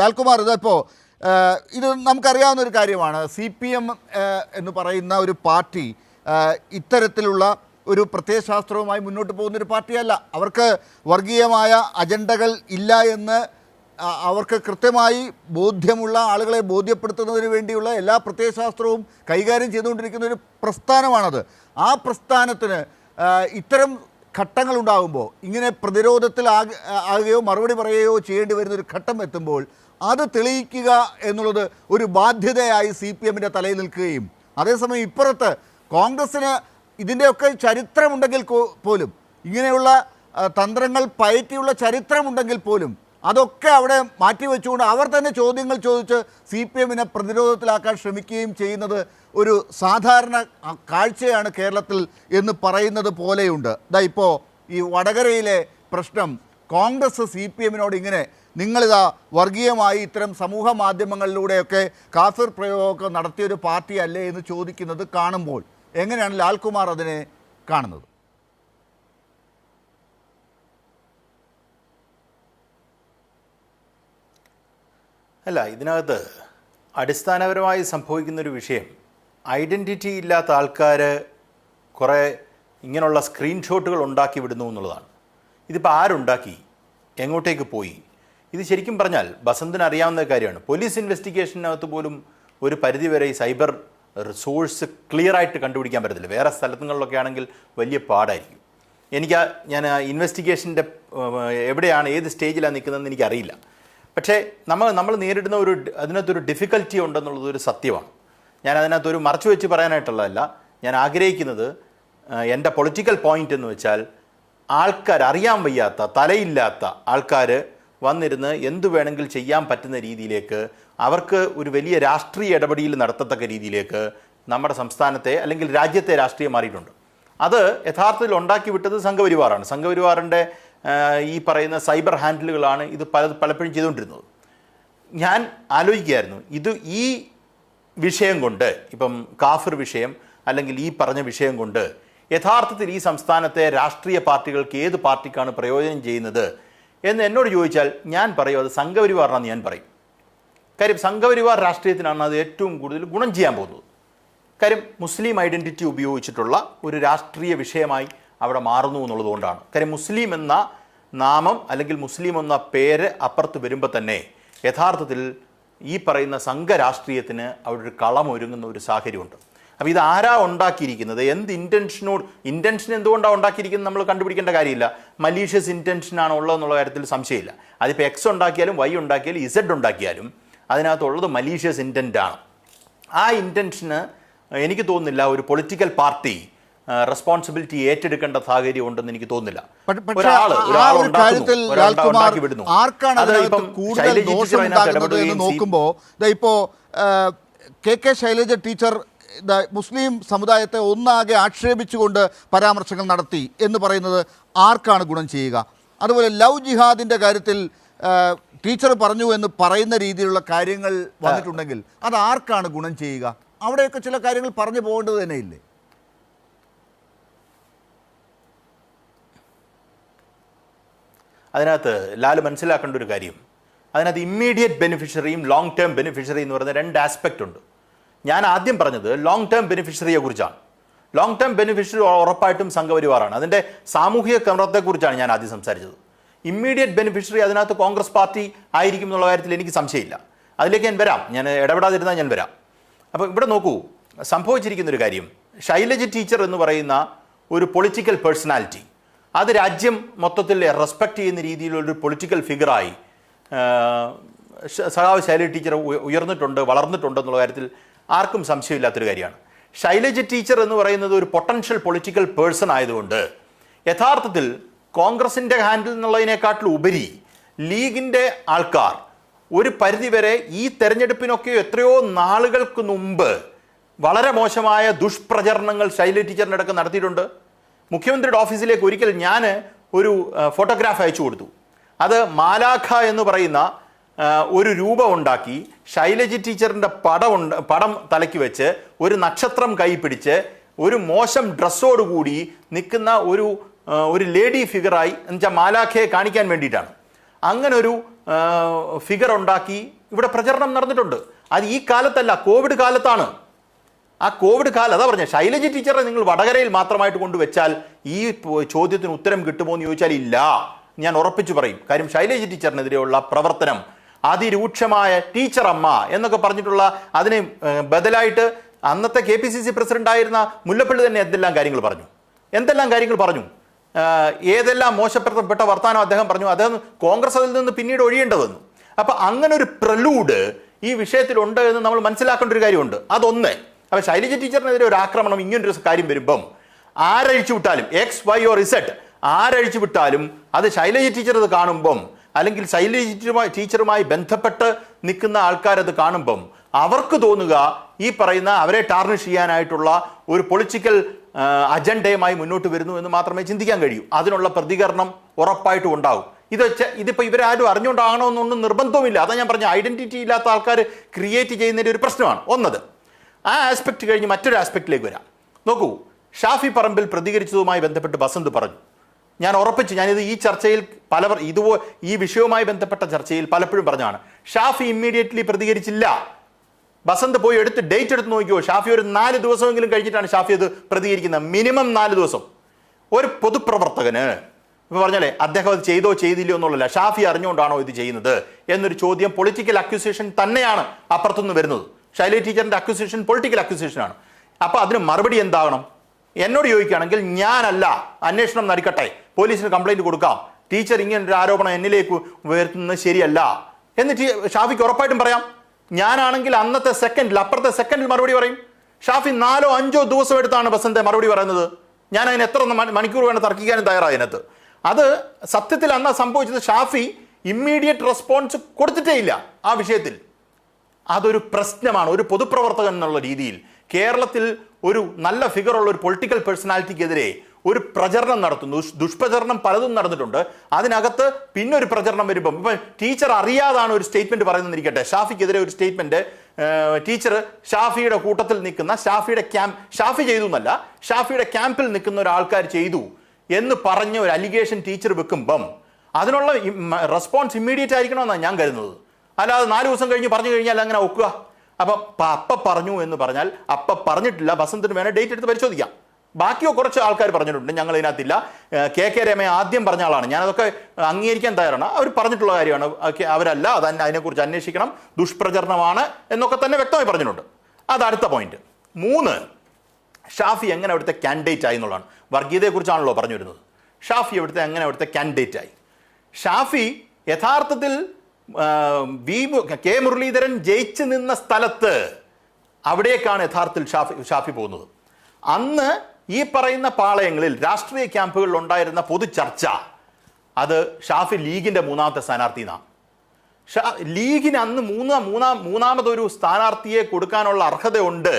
ലാൽകുമാർ, ഇതിപ്പോൾ ഇത് നമുക്കറിയാവുന്ന ഒരു കാര്യമാണ്. CPM എന്ന് പറയുന്ന ഒരു പാർട്ടി ഇത്തരത്തിലുള്ള ഒരു പ്രത്യയശാസ്ത്രവുമായി മുന്നോട്ട് പോകുന്നൊരു പാർട്ടിയല്ല. അവർക്ക് വർഗീയമായ അജണ്ടകൾ ഇല്ല എന്ന് അവർക്ക് കൃത്യമായി ബോധ്യമുള്ള ആളുകളെ ബോധ്യപ്പെടുത്തുന്നതിന് വേണ്ടിയുള്ള എല്ലാ പ്രത്യയശാസ്ത്രവും കൈകാര്യം ചെയ്തുകൊണ്ടിരിക്കുന്ന ഒരു പ്രസ്ഥാനമാണത്. ആ പ്രസ്ഥാനത്തിന് ഇത്തരം ഘട്ടങ്ങളുണ്ടാകുമ്പോൾ, ഇങ്ങനെ പ്രതിരോധത്തിൽ ആകുകയോ മറുപടി പറയുകയോ ചെയ്യേണ്ടി വരുന്നൊരു ഘട്ടം എത്തുമ്പോൾ അത് തെളിയിക്കുക എന്നുള്ളത് ഒരു ബാധ്യതയായി CPMൻ്റെ തലയിൽ നിൽക്കുകയും, അതേസമയം ഇപ്പുറത്ത് കോൺഗ്രസ്സിന് ഇതിൻ്റെയൊക്കെ ചരിത്രമുണ്ടെങ്കിൽ പോലും, ഇങ്ങനെയുള്ള തന്ത്രങ്ങൾ പയറ്റിയുള്ള ചരിത്രമുണ്ടെങ്കിൽ പോലും അതൊക്കെ അവിടെ മാറ്റിവെച്ചുകൊണ്ട് അവർ തന്നെ ചോദ്യങ്ങൾ ചോദിച്ച് CPMനെ പ്രതിരോധത്തിലാക്കാൻ ശ്രമിക്കുകയും ചെയ്യുന്നത് ഒരു സാധാരണ കാഴ്ചയാണ് കേരളത്തിൽ എന്ന് പറയുന്നത് പോലെയുണ്ട്. ഇപ്പോൾ ഈ വടകരയിലെ പ്രശ്നം, കോൺഗ്രസ് CPMനോട് ഇങ്ങനെ നിങ്ങളിതാ വർഗീയമായി ഇത്തരം സമൂഹ മാധ്യമങ്ങളിലൂടെയൊക്കെ കാഫിർ പ്രയോഗമൊക്കെ നടത്തിയൊരു പാർട്ടി അല്ലേ എന്ന് ചോദിക്കുന്നത് കാണുമ്പോൾ എങ്ങനെയാണ് ലാൽകുമാർ അതിനെ കാണുന്നത്? അല്ല, ഇതിനകത്ത് അടിസ്ഥാനപരമായി സംഭവിക്കുന്നൊരു വിഷയം, ഐഡൻറ്റിറ്റി ഇല്ലാത്ത ആൾക്കാർ കുറേ ഇങ്ങനെയുള്ള സ്ക്രീൻഷോട്ടുകൾ ഉണ്ടാക്കി വിടുന്നു എന്നുള്ളതാണ്. ഇതിപ്പോൾ ആരുണ്ടാക്കി, എങ്ങോട്ടേക്ക് പോയി? ഇത് ശരിക്കും പറഞ്ഞാൽ ബസന്തിന് അറിയാവുന്ന കാര്യമാണ്. പോലീസ് ഇൻവെസ്റ്റിഗേഷനകത്ത് പോലും ഒരു പരിധിവരെ ഈ സൈബർ സോഴ്സ് ക്ലിയറായിട്ട് കണ്ടുപിടിക്കാൻ പറ്റത്തില്ല. വേറെ സ്ഥലങ്ങളിലൊക്കെ ആണെങ്കിൽ വലിയ പാടായിരിക്കും. ഞാൻ ഇൻവെസ്റ്റിഗേഷൻ്റെ എവിടെയാണ്, ഏത് സ്റ്റേജിലാണ് നിൽക്കുന്നതെന്ന് എനിക്കറിയില്ല. പക്ഷേ നമ്മൾ നേരിടുന്ന അതിനകത്തൊരു ഡിഫിക്കൽറ്റി ഉണ്ടെന്നുള്ളത് ഒരു സത്യമാണ്. ഞാൻ അതിനകത്തൊരു മറച്ചു വെച്ച് പറയാനായിട്ടുള്ളതല്ല. ഞാൻ ആഗ്രഹിക്കുന്നത്, എൻ്റെ പൊളിറ്റിക്കൽ പോയിൻ്റ് എന്ന് വെച്ചാൽ, ആൾക്കാർ അറിയാൻ വയ്യാത്ത, തലയില്ലാത്ത ആൾക്കാർ വന്നിരുന്ന് എന്തു വേണമെങ്കിൽ ചെയ്യാൻ പറ്റുന്ന രീതിയിലേക്ക്, അവർക്ക് ഒരു വലിയ രാഷ്ട്രീയ ഇടപെടൽ നടത്തത്തക്ക രീതിയിലേക്ക് നമ്മുടെ സംസ്ഥാനത്തെ അല്ലെങ്കിൽ രാജ്യത്തെ രാഷ്ട്രീയം മാറിയിട്ടുണ്ട്. അത് യഥാർത്ഥത്തിൽ ഉണ്ടാക്കി വിട്ടത് സംഘപരിവാറാണ്. സംഘപരിവാറിൻ്റെ ഈ പറയുന്ന സൈബർ ഹാൻഡിലുകളാണ് ഇത് പലപ്പോഴും ചെയ്തുകൊണ്ടിരുന്നത്. ഞാൻ ആലോചിക്കുകയായിരുന്നു, ഈ വിഷയം കൊണ്ട്, ഇപ്പം കാഫിർ വിഷയം അല്ലെങ്കിൽ ഈ പറഞ്ഞ വിഷയം കൊണ്ട് യഥാർത്ഥത്തിൽ ഈ സംസ്ഥാനത്തെ രാഷ്ട്രീയ പാർട്ടികൾക്ക് ഏത് പാർട്ടിക്കാണ് പ്രയോജനം ചെയ്യുന്നത് എന്ന് എന്നോട് ചോദിച്ചാൽ ഞാൻ പറയും അത് സംഘപരിവാറിനാണെന്ന് ഞാൻ പറയും. കാര്യം സംഘപരിവാർ രാഷ്ട്രീയത്തിനാണ് അത് ഏറ്റവും കൂടുതൽ ഗുണം ചെയ്യാൻ പോകുന്നത്. കാര്യം മുസ്ലിം ഐഡൻറ്റിറ്റി ഉപയോഗിച്ചിട്ടുള്ള ഒരു രാഷ്ട്രീയ വിഷയമായി അവിടെ മാറുന്നു എന്നുള്ളതുകൊണ്ടാണ്. കാര്യം മുസ്ലിം എന്ന നാമം അല്ലെങ്കിൽ മുസ്ലിം എന്ന പേര് അപ്പുറത്ത് വരുമ്പോൾ തന്നെ യഥാർത്ഥത്തിൽ ഈ പറയുന്ന സംഘരാഷ്ട്രീയത്തിന് അവിടെ ഒരു കളമൊരുങ്ങുന്ന ഒരു സാഹചര്യമുണ്ട്. അപ്പോൾ ഇത് ആരാ ഉണ്ടാക്കിയിരിക്കുന്നത്, എന്ത് ഇൻറ്റൻഷൻ എന്തുകൊണ്ടാണ് ഉണ്ടാക്കിയിരിക്കുന്നത് നമ്മൾ കണ്ടുപിടിക്കേണ്ട കാര്യമില്ല. മലീഷ്യസ് ഇൻറ്റൻഷനാണ് ഉള്ളതെന്നുള്ള കാര്യത്തിൽ സംശയമില്ല. അതിപ്പോൾ X ഉണ്ടാക്കിയാലും Y ഉണ്ടാക്കിയാലും Z ഉണ്ടാക്കിയാലും അതിനകത്തുള്ളത് മലീഷ്യസ് ഇൻറ്റൻ്റാണ്. ആ ഇൻറ്റൻഷന് എനിക്ക് തോന്നുന്നില്ല ഒരു പൊളിറ്റിക്കൽ പാർട്ടി റെസ്പോൺസിബിലിറ്റി ഏറ്റെടുക്കേണ്ട സാഹചര്യം ഉണ്ടെന്ന് എനിക്ക് തോന്നുന്നില്ല. നോക്കുമ്പോൾ ഇപ്പോൾ KK ശൈലജ ടീച്ചർ മുസ്ലിം സമുദായത്തെ ഒന്നാകെ ആക്ഷേപിച്ചുകൊണ്ട് പരാമർശങ്ങൾ നടത്തി എന്ന് പറയുന്നത് ആർക്കാണ് ഗുണം ചെയ്യുക? അതുപോലെ ലവ് ജിഹാദിൻ്റെ കാര്യത്തിൽ ടീച്ചർ പറഞ്ഞു എന്ന് പറയുന്ന രീതിയിലുള്ള കാര്യങ്ങൾ വന്നിട്ടുണ്ടെങ്കിൽ അത് ആർക്കാണ് ഗുണം ചെയ്യുക? അവിടെയൊക്കെ ചില കാര്യങ്ങൾ പറഞ്ഞു പോകേണ്ടത് തന്നെയില്ലേ? അതിനകത്ത് ലാൽ മനസ്സിലാക്കേണ്ട ഒരു കാര്യം, അതിനകത്ത് ഇമ്മീഡിയറ്റ് ബെനിഫിഷ്യറിയും ലോങ് ടേം ബെനിഫിഷ്യറി എന്ന് പറയുന്ന രണ്ട് ആസ്പെക്റ്റ് ഉണ്ട്. ഞാൻ ആദ്യം പറഞ്ഞത് ലോങ് ടേം ബെനിഫിഷ്യറിയെ കുറിച്ചാണ്. ലോങ് ടേം ബെനിഫിഷ്യറി ഉറപ്പായിട്ടും സംഘപരിവാറാണ്. അതിൻ്റെ സാമൂഹിക ക്രമത്തെക്കുറിച്ചാണ് ഞാൻ ആദ്യം സംസാരിച്ചത്. ഇമ്മീഡിയറ്റ് ബെനിഫിഷ്യറി അതിനകത്ത് കോൺഗ്രസ് പാർട്ടി ആയിരിക്കും എന്നുള്ള കാര്യത്തിൽ എനിക്ക് സംശയമില്ല. അതിലേക്ക് ഞാൻ വരാം, ഞാൻ ഇടപെടാതിരുന്നാൽ ഞാൻ വരാം. അപ്പോൾ ഇവിടെ നോക്കൂ, സംഭവിച്ചിരിക്കുന്നൊരു കാര്യം, ശൈലജ ടീച്ചർ എന്ന് പറയുന്ന ഒരു പൊളിറ്റിക്കൽ പേഴ്സണാലിറ്റി, അത് രാജ്യം മൊത്തത്തിൽ റെസ്പെക്റ്റ് ചെയ്യുന്ന രീതിയിലുള്ളൊരു പൊളിറ്റിക്കൽ ഫിഗറായി സഖാവ് ശൈലജ ടീച്ചർ ഉയർന്നിട്ടുണ്ട്, വളർന്നിട്ടുണ്ട് എന്നുള്ള കാര്യത്തിൽ ആർക്കും സംശയമില്ലാത്തൊരു കാര്യമാണ്. ശൈലജ ടീച്ചർ എന്ന് പറയുന്നത് ഒരു പൊട്ടൻഷ്യൽ പൊളിറ്റിക്കൽ പേഴ്സൺ ആയതുകൊണ്ട് യഥാർത്ഥത്തിൽ കോൺഗ്രസിൻ്റെ ഹാൻഡിൽ എന്നുള്ളതിനെക്കാട്ടിലും ഉപരി ലീഗിൻ്റെ ആൾക്കാർ ഒരു പരിധിവരെ ഈ തെരഞ്ഞെടുപ്പിനൊക്കെ എത്രയോ നാളുകൾക്ക് മുമ്പ് വളരെ മോശമായ ദുഷ്പ്രചരണങ്ങൾ ശൈലജ ടീച്ചറിനടക്കം നടത്തിയിട്ടുണ്ട്. മുഖ്യമന്ത്രിയുടെ ഓഫീസിലേക്ക് ഒരിക്കൽ ഞാൻ ഒരു ഫോട്ടോഗ്രാഫ് അയച്ചു കൊടുത്തു. അത് മാലാഖ എന്ന് പറയുന്ന ഒരു രൂപം ഉണ്ടാക്കി ശൈലജ ടീച്ചറിൻ്റെ പടം തലയ്ക്ക് വെച്ച് ഒരു നക്ഷത്രം കൈ പിടിച്ച് ഒരു മോശം ഡ്രസ്സോടുകൂടി നിൽക്കുന്ന ഒരു ലേഡി ഫിഗറായി എന്നുവെച്ചാൽ മാലാഖയെ കാണിക്കാൻ വേണ്ടിയിട്ടാണ്. അങ്ങനെ ഒരു ഫിഗർ ഉണ്ടാക്കി ഇവിടെ പ്രചരണം നടന്നിട്ടുണ്ട്. അത് ഈ കാലത്തല്ല, കോവിഡ് കാലത്താണ്. ആ കോവിഡ് കാലം അതാ പറഞ്ഞത്. ശൈലജ ടീച്ചറെ നിങ്ങൾ വടകരയിൽ മാത്രമായിട്ട് കൊണ്ടുവച്ചാൽ ഈ ചോദ്യത്തിന് ഉത്തരം കിട്ടുമോ എന്ന് ചോദിച്ചാൽ ഇല്ല, ഞാൻ ഉറപ്പിച്ചു പറയും. കാര്യം ശൈലജ ടീച്ചറിനെതിരെയുള്ള പ്രവർത്തനം അതിരൂക്ഷമായ ടീച്ചർ അമ്മ എന്നൊക്കെ പറഞ്ഞിട്ടുള്ള അതിന് ബദലായിട്ട് അന്നത്തെ KPCC പ്രസിഡന്റ് ആയിരുന്ന മുല്ലപ്പള്ളി തന്നെ എന്തെല്ലാം കാര്യങ്ങൾ പറഞ്ഞു. ഏതെല്ലാം മോശപ്പെട്ട വർത്തമാനം അദ്ദേഹം പറഞ്ഞു. അദ്ദേഹം കോൺഗ്രസ് അതിൽ നിന്ന് പിന്നീട് ഒഴിയേണ്ടി വന്നു. അപ്പൊ അങ്ങനെ ഒരു പ്രലൂഡ് ഈ വിഷയത്തിലുണ്ട് എന്ന് നമ്മൾ മനസ്സിലാക്കേണ്ട ഒരു കാര്യമുണ്ട്. അതൊന്ന്. അപ്പൊ ശൈലജ ടീച്ചറിനെതിരെ ഒരു ആക്രമണം ഇങ്ങനൊരു കാര്യം വരുമ്പം ആരഴിച്ചു വിട്ടാലും XYZ ആരഴിച്ചു വിട്ടാലും അത് ശൈലജ ടീച്ചർ അത് കാണുമ്പം, അല്ലെങ്കിൽ ശൈലജ ടീച്ചറുമായി ബന്ധപ്പെട്ട് നിൽക്കുന്ന ആൾക്കാരത് കാണുമ്പം അവർക്ക് തോന്നുക ഈ പറയുന്ന അവരെ ടാർണിഷ് ചെയ്യാനായിട്ടുള്ള ഒരു പൊളിറ്റിക്കൽ അജണ്ടയുമായി മുന്നോട്ട് വരുന്നു എന്ന് മാത്രമേ ചിന്തിക്കാൻ കഴിയൂ. അതിനുള്ള പ്രതികരണം ഉറപ്പായിട്ടും ഉണ്ടാവും. ഇതിപ്പോൾ ഇവരാരും അറിഞ്ഞുകൊണ്ടാകണമെന്നൊന്നും നിർബന്ധവുമില്ല. അതാ ഞാൻ പറഞ്ഞ ഐഡന്റിറ്റി ഇല്ലാത്ത ആൾക്കാർ ക്രിയേറ്റ് ചെയ്യുന്നതിൻ്റെ ഒരു പ്രശ്നമാണ്. ഒന്നത്. ആ ആസ്പെക്ട് കഴിഞ്ഞ് മറ്റൊരു ആസ്പെക്റ്റിലേക്ക് വരാം. നോക്കൂ, ഷാഫി പറമ്പിൽ പ്രതികരിച്ചതുമായി ബന്ധപ്പെട്ട് ബസന്ത് പറഞ്ഞു. ഞാൻ ഉറപ്പിച്ചു, ഞാനിത് ഈ ചർച്ചയിൽ ഈ വിഷയവുമായി ബന്ധപ്പെട്ട ചർച്ചയിൽ പലപ്പോഴും പറഞ്ഞാണ്. ഷാഫി ഇമ്മീഡിയറ്റ്ലി പ്രതികരിച്ചില്ല. ബസന്ത് പോയി ഡേറ്റ് എടുത്ത് നോക്കിയോ. ഷാഫി ഒരു 4 ദിവസമെങ്കിലും കഴിഞ്ഞിട്ടാണ് ഷാഫി അത് പ്രതികരിക്കുന്നത്. മിനിമം 4 ദിവസം. ഒരു പൊതുപ്രവർത്തകന് ഇപ്പൊ പറഞ്ഞാലേ അദ്ദേഹം അത് ചെയ്തോ ചെയ്തില്ലയോ എന്നുള്ളല്ല, ഷാഫി അറിഞ്ഞുകൊണ്ടാണോ ഇത് ചെയ്യുന്നത് എന്നൊരു ചോദ്യം പൊളിറ്റിക്കൽ അക്യൂസേഷൻ തന്നെയാണ് അപ്പുറത്തുനിന്ന് വരുന്നത്. ശൈലജ ടീച്ചറിന്റെ അക്യൂസേഷൻ പൊളിറ്റിക്കൽ അക്യൂസേഷനാണ്. അപ്പൊ അതിന് മറുപടി എന്താകണം? എന്നോട് ചോദിക്കുകയാണെങ്കിൽ ഞാനല്ല, അന്വേഷണം നടക്കട്ടെ, പോലീസിന് കംപ്ലൈന്റ് കൊടുക്കാം, ടീച്ചർ ഇങ്ങനൊരു ആരോപണം എന്നിലേക്ക് ഉയർത്തുന്നത് ശരിയല്ല എന്നിട്ട് ഷാഫിക്ക് ഉറപ്പായിട്ടും പറയാം. ഞാനാണെങ്കിൽ അന്നത്തെ അപ്പുറത്തെ സെക്കൻഡിൽ മറുപടി പറയും. ഷാഫി 4-5 ദിവസം എടുത്താണ് ബസന്തെ മറുപടി പറയുന്നത്. ഞാൻ അതിന് എത്ര മണിക്കൂർ വേണം തർക്കിക്കാനും തയ്യാറായി അതിനകത്ത്. അത് സത്യത്തിൽ അന്ന് സംഭവിച്ചത് ഷാഫി ഇമ്മീഡിയറ്റ് റെസ്പോൺസ് കൊടുത്തിട്ടേ ഇല്ല ആ വിഷയത്തിൽ. അതൊരു പ്രശ്നമാണ്. ഒരു പൊതുപ്രവർത്തകൻ എന്നുള്ള രീതിയിൽ കേരളത്തിൽ ഒരു നല്ല ഫിഗറുള്ള ഒരു പൊളിറ്റിക്കൽ പേഴ്സണാലിറ്റിക്കെതിരെ ഒരു പ്രചരണം നടത്തുന്നു. ദുഷ്പ്രചരണം പലതും നടന്നിട്ടുണ്ട്. അതിനകത്ത് പിന്നെ ഒരു പ്രചരണം വരുമ്പം ഇപ്പൊ ടീച്ചർ അറിയാതാണ് ഒരു സ്റ്റേറ്റ്മെന്റ് പറയുന്നതിരിക്കട്ടെ, ഷാഫിക്കെതിരെ ഒരു സ്റ്റേറ്റ്മെന്റ് ടീച്ചർ ഷാഫിയുടെ കൂട്ടത്തിൽ നിൽക്കുന്ന ഷാഫി ചെയ്തു എന്നല്ല, ഷാഫിയുടെ ക്യാമ്പിൽ നിൽക്കുന്ന ഒരാൾക്കാർ ചെയ്തു എന്ന് പറഞ്ഞ ഒരു അലിഗേഷൻ ടീച്ചർ വെക്കുമ്പം അതിനുള്ള റെസ്പോൺസ് ഇമ്മീഡിയറ്റ് ആയിരിക്കണമെന്നാണ് ഞാൻ കരുതുന്നത്. അല്ലാതെ 4 ദിവസം കഴിഞ്ഞ് പറഞ്ഞു കഴിഞ്ഞാൽ അങ്ങനെ ഒക്കുക. അപ്പ പറഞ്ഞു എന്ന് പറഞ്ഞാൽ അപ്പ പറഞ്ഞിട്ടില്ല, ബസന്തിന് വേണേൽ ഡേറ്റ് എടുത്ത് പരിശോധിക്കാം. ബാക്കിയോ കുറച്ച് ആൾക്കാർ പറഞ്ഞിട്ടുണ്ട്, ഞങ്ങൾ ഇതിനകത്തില്ല. KK രമ ആദ്യം പറഞ്ഞ ആളാണ്, ഞാനതൊക്കെ അംഗീകരിക്കാൻ തയ്യാറാണ്. അവർ പറഞ്ഞിട്ടുള്ള കാര്യമാണ്. അവരല്ല, അതിനെക്കുറിച്ച് അന്വേഷിക്കണം, ദുഷ്പ്രചരണമാണ് എന്നൊക്കെ തന്നെ വ്യക്തമായി പറഞ്ഞിട്ടുണ്ട്. അത് അടുത്ത പോയിന്റ്. 3, ഷാഫി എങ്ങനെ അവിടുത്തെ കാൻഡിഡേറ്റ് ആയി എന്നുള്ളതാണ്. വർഗീയതയെക്കുറിച്ചാണല്ലോ പറഞ്ഞു വരുന്നത്. ഷാഫി എങ്ങനെ അവിടുത്തെ കാൻഡിഡേറ്റ് ആയി? ഷാഫി യഥാർത്ഥത്തിൽ K മുരളീധരൻ ജയിച്ചു നിന്ന സ്ഥലത്ത് അവിടേക്കാണ് യഥാർത്ഥത്തിൽ ഷാഫി പോകുന്നത്. അന്ന് ഈ പറയുന്ന പാളയങ്ങളിൽ രാഷ്ട്രീയ ക്യാമ്പുകളിൽ ഉണ്ടായിരുന്ന പൊതു ചർച്ച അത് ഷാഫി ലീഗിന്റെ 3ാമത്തെ സ്ഥാനാർത്ഥി എന്നാണ്. ലീഗിന് അന്ന് മൂന്നാമതൊരു സ്ഥാനാർത്ഥിയെ കൊടുക്കാനുള്ള അർഹതയുണ്ട്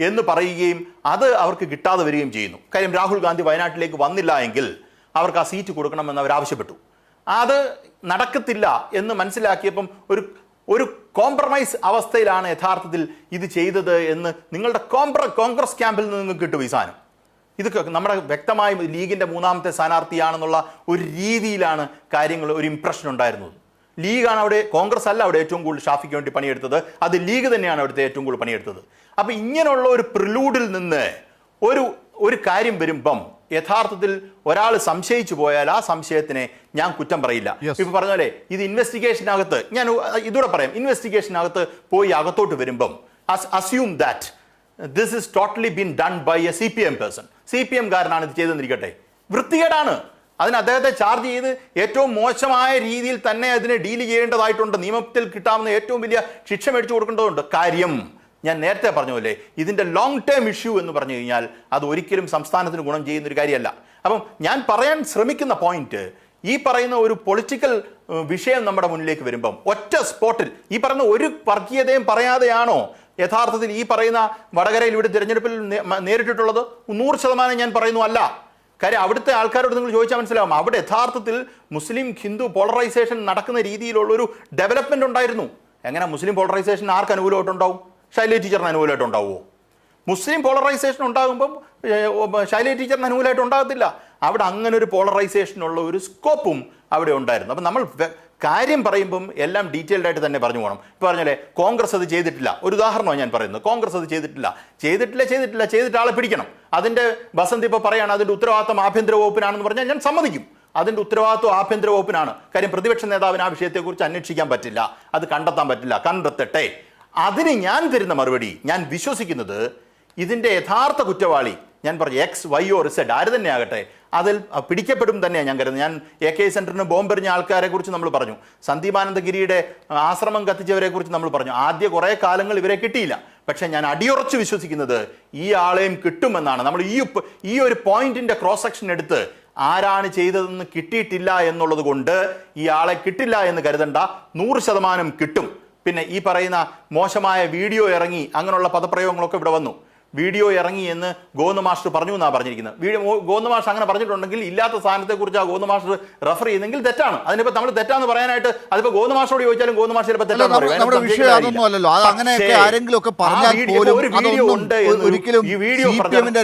എന്ന് പറയുകയും അത് അവർക്ക് കിട്ടാതെ വരികയും ചെയ്യുന്നു. കാര്യം രാഹുൽ ഗാന്ധി വയനാട്ടിലേക്ക് വന്നില്ല എങ്കിൽ അവർക്ക് ആ സീറ്റ് കൊടുക്കണമെന്ന് അവർ ആവശ്യപ്പെട്ടു. അത് നടക്കത്തില്ല എന്ന് മനസ്സിലാക്കിയപ്പം ഒരു കോംപ്രമൈസ് അവസ്ഥയിലാണ് യഥാർത്ഥത്തിൽ ഇത് ചെയ്തത് എന്ന് നിങ്ങളുടെ കോൺഗ്രസ് ക്യാമ്പിൽ നിന്ന് നിങ്ങൾക്ക് കിട്ടും ഈ സാധനം. ഇത് നമ്മുടെ വ്യക്തമായും ലീഗിന്റെ 3ാമത്തെ സ്ഥാനാർത്ഥിയാണെന്നുള്ള ഒരു രീതിയിലാണ് കാര്യങ്ങൾ, ഒരു ഇംപ്രഷൻ ഉണ്ടായിരുന്നത്. ലീഗാണ് അവിടെ, കോൺഗ്രസ് അല്ല അവിടെ ഏറ്റവും കൂടുതൽ ഷാഫിക്ക് വേണ്ടി പണിയെടുത്തത്. അത് ലീഗ് തന്നെയാണ് അവിടുത്തെ ഏറ്റവും കൂടുതൽ പണിയെടുത്തത്. അപ്പൊ ഇങ്ങനെയുള്ള ഒരു പ്രിലൂഡിൽ നിന്ന് ഒരു കാര്യം വരുമ്പം യഥാർത്ഥത്തിൽ ഒരാൾ സംശയിച്ചു പോയാൽ ആ സംശയത്തിനെ ഞാൻ കുറ്റം പറയില്ല. ഇപ്പൊ പറഞ്ഞ പോലെ ഇത് ഇൻവെസ്റ്റിഗേഷനകത്ത്, ഞാൻ ഇതൂടെ പറയാം, ഇൻവെസ്റ്റിഗേഷനകത്ത് പോയി അകത്തോട്ട് വരുമ്പം assume that this is totally been done by a CPM person. CPM കാരനാണ് ഇത് ചെയ്തെന്നിരിക്കട്ടെ, വൃത്തികേടാണ്. അതിന് അദ്ദേഹത്തെ ചാർജ് ചെയ്ത് ഏറ്റവും മോശമായ രീതിയിൽ തന്നെ അതിനെ ഡീൽ ചെയ്യേണ്ടതായിട്ടുണ്ട്. നിയമത്തിൽ കിട്ടാവുന്ന ഏറ്റവും വലിയ ശിക്ഷ മേടിച്ചു കൊടുക്കേണ്ടതുണ്ട്. കാര്യം ഞാൻ നേരത്തെ പറഞ്ഞ പോലെ ഇതിൻ്റെ ലോങ് ടേം ഇഷ്യൂ എന്ന് പറഞ്ഞു കഴിഞ്ഞാൽ അത് ഒരിക്കലും സംസ്ഥാനത്തിന് ഗുണം ചെയ്യുന്നൊരു കാര്യമല്ല. അപ്പം ഞാൻ പറയാൻ ശ്രമിക്കുന്ന പോയിന്റ്, ഈ പറയുന്ന ഒരു പൊളിറ്റിക്കൽ വിഷയം നമ്മുടെ മുന്നിലേക്ക് വരുമ്പം ഒറ്റ സ്പോട്ടിൽ ഈ പറയുന്ന ഒരു വർഗീയതയും പറയാതെയാണോ യഥാർത്ഥത്തിൽ ഈ പറയുന്ന വടകരയിൽ ഇവിടെ തിരഞ്ഞെടുപ്പിൽ നേരിട്ടിട്ടുള്ളത്? 100% ഞാൻ പറയുന്നു അല്ല. കാര്യം അവിടുത്തെ ആൾക്കാരോട് നിങ്ങൾ ചോദിച്ചാൽ മനസ്സിലാവും, അവിടെ യഥാർത്ഥത്തിൽ മുസ്ലിം ഹിന്ദു പോളറൈസേഷൻ നടക്കുന്ന രീതിയിലുള്ളൊരു ഡെവലപ്മെന്റ് ഉണ്ടായിരുന്നു. എങ്ങനെ മുസ്ലിം പോളറൈസേഷൻ ആർക്ക് അനുകൂലമായിട്ടുണ്ടാവും? ശൈലജ ടീച്ചറിന് അനുകൂലമായിട്ട് ഉണ്ടാവുമോ? മുസ്ലിം പോളറൈസേഷൻ ഉണ്ടാകുമ്പം ശൈലജ ടീച്ചറിന് അനുകൂലമായിട്ട് ഉണ്ടാകത്തില്ല. അവിടെ അങ്ങനെ ഒരു പോളറൈസേഷനുള്ള ഒരു സ്കോപ്പും അവിടെ ഉണ്ടായിരുന്നു. അപ്പം നമ്മൾ കാര്യം പറയുമ്പം എല്ലാം ഡീറ്റെയിൽഡ് ആയിട്ട് തന്നെ പറഞ്ഞു പോകണം. ഇപ്പോൾ പറഞ്ഞാലേ കോൺഗ്രസ് അത് ചെയ്തിട്ടില്ല, ഒരു ഉദാഹരണമാണ് ഞാൻ പറയുന്നത്. കോൺഗ്രസ് അത് ചെയ്തിട്ട് ആളെ പിടിക്കണം. അതിൻ്റെ വസന്ത് ഇപ്പോൾ പറയാണ് അതിൻ്റെ ഉത്തരവാദിത്തം ആഭ്യന്തര വകുപ്പിനാണെന്ന് പറഞ്ഞാൽ ഞാൻ സമ്മതിക്കും. അതിൻ്റെ ഉത്തരവാദിത്വം ആഭ്യന്തര വകുപ്പിനാണ്. കാര്യം പ്രതിപക്ഷ നേതാവിന് ആ വിഷയത്തെക്കുറിച്ച് അന്വേഷിക്കാൻ പറ്റില്ല, അത് കണ്ടെത്താൻ പറ്റില്ല, കണ്ടെത്തട്ടെ. അതിന് ഞാൻ തരുന്ന മറുപടി, ഞാൻ വിശ്വസിക്കുന്നത് ഇതിൻ്റെ യഥാർത്ഥ കുറ്റവാളി, ഞാൻ പറഞ്ഞു എക്സ് വൈ ഓർ സെഡ് ആര് തന്നെ ആകട്ടെ, അതിൽ പിടിക്കപ്പെടും തന്നെയാണ് ഞാൻ കരുതുന്നത്. ഞാൻ AK സെന്ററിന് ബോംബെറിഞ്ഞ ആൾക്കാരെ കുറിച്ച് നമ്മൾ പറഞ്ഞു, സന്ദീപാനന്ദഗിരിയുടെ ആശ്രമം കത്തിച്ചവരെ കുറിച്ച് നമ്മൾ പറഞ്ഞു. ആദ്യ കുറേ കാലങ്ങൾ ഇവരെ കിട്ടിയില്ല. പക്ഷേ ഞാൻ അടിയുറച്ച് വിശ്വസിക്കുന്നത് ഈ ആളെയും കിട്ടുമെന്നാണ്. നമ്മൾ ഈ ഒരു പോയിന്റിന്റെ ക്രോസ് സെക്ഷൻ എടുത്ത് ആരാണ് ചെയ്തതെന്ന് കിട്ടിയിട്ടില്ല എന്നുള്ളത് കൊണ്ട് ഈ ആളെ കിട്ടില്ല എന്ന് കരുതണ്ട, 100% കിട്ടും. പിന്നെ ഈ പറയുന്ന മോശമായ വീഡിയോ ഇറങ്ങി അങ്ങനെയുള്ള പദപ്രയോഗങ്ങളൊക്കെ ഇവിടെ വന്നു. വീഡിയോ ഇറങ്ങി എന്ന് ഗോവിന്ദ മാസ്റ്റർ പറഞ്ഞു എന്നാണ് പറഞ്ഞിരിക്കുന്നത്. ഗോവിന്ദ മാസ്റ്റർ അങ്ങനെ പറഞ്ഞിട്ടുണ്ടെങ്കിൽ ഇല്ലാത്ത സാധനത്തെക്കുറിച്ച് ആ ഗോവിന്ദ മാസ്റ്റർ റെഫർ ചെയ്യുന്നെങ്കിൽ തെറ്റാണ്. അതിനിപ്പോൾ നമ്മൾ തെറ്റാന്ന് പറയാനായിട്ട് അതിപ്പോൾ ഗോവിന്ദ മാസ്റ്ററോട് ചോദിച്ചാലും ഗോവിന്ദ മാസ്റ്റർ ചിലപ്പോൾ തെറ്റാന്ന് പറയും.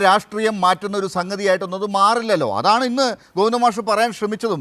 രാഷ്ട്രീയം മാറ്റുന്ന ഒരു സംഗതിയായിട്ടൊന്നും അത് മാറില്ലല്ലോ. അതാണ് ഇന്ന് ഗോവിന്ദ മാസ്റ്റർ പറയാൻ ശ്രമിച്ചതും.